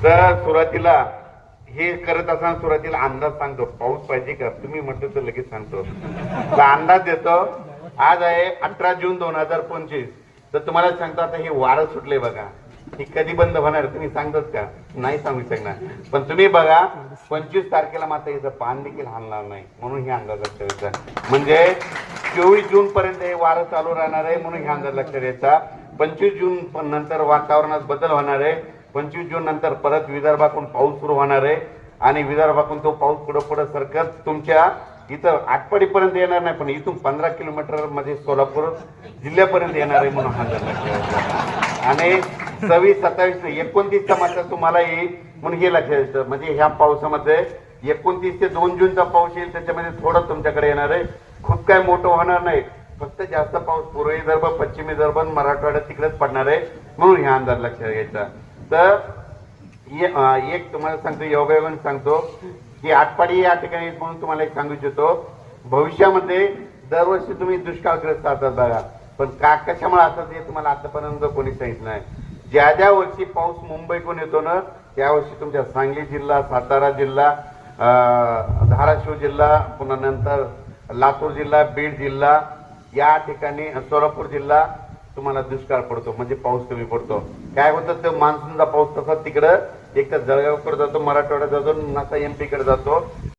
तर सुरुवातीला हे करत असताना सुरुवातीला अंदाज सांगतो, पाऊस पाहिजे का तुम्ही म्हटलं तर लगेच सांगतो. तर अंदाज देतो. आज आहे 18 जून 2025. तर तुम्हाला सांगतो आता हे वारं सुटले बघा, हे कधी बंद होणार तुम्ही सांगतात का? नाही सांगू शकणार. पण तुम्ही बघा 25 तारखेला मात्र याचं पान देखील हलणार नाही, म्हणून हे अंदाज लक्षात यायचा. म्हणजे 24 जून पर्यंत हे वारं चालू राहणार आहे, म्हणून हे अंदाज लक्षात यायचा. 25 जून नंतर वातावरणात बदल होणार आहे. 25 जून नंतर परत विदर्भातून पाऊस सुरू होणार आहे आणि विदर्भातून तो पाऊस पुढे पुढे सरकत तुमच्या इथं आटपाडीपर्यंत येणार नाही, पण इथून 15 किलोमीटर मध्ये सोलापूर जिल्ह्यापर्यंत येणार आहे, म्हणून अंदाज लक्षात यायचा. आणि 26, 27, 29चा मात्र तुम्हाला येईल, म्हणून हे लक्षात यायचं. म्हणजे ह्या पावसामध्ये 29 ते 2 जूनचा पाऊस येईल, त्याच्यामध्ये थोडं तुमच्याकडे येणार आहे. खूप काय मोठं होणार नाही, फक्त जास्त पाऊस पूर्व विदर्भ, पश्चिम विदर्भ, मराठवाड्यात तिकडेच पडणार आहे, म्हणून ह्या अंदाज लक्षात घ्यायचा. तर एक तुम्हाला सांगतो, योगायोगाने सांगतो की आटपाडी या ठिकाणी, म्हणून तुम्हाला एक सांगू इच्छितो, भविष्यामध्ये दरवर्षी तुम्ही दुष्काळग्रस्त असतात बघा, पण कशामुळे असतात हे तुम्हाला आतापर्यंत कोणी सांगितलं नाही. ज्या ज्या वर्षी पाऊस मुंबईतून येतो ना, त्या वर्षी तुमच्या सांगली जिल्हा, सातारा जिल्हा, धाराशिव जिल्हा, पुन्हा नंतर लातूर जिल्हा, बीड जिल्हा, या ठिकाणी सोलापूर जिल्हा तुम्हाला दुष्काळ पडतो, म्हणजे पाऊस कमी पडतो. काय होतं, तो मान्सूनचा पाऊस तसा तिकडं एक तर जळगावकडे जातो, मराठवाड्यात जातो, नसा MP कडे जातो.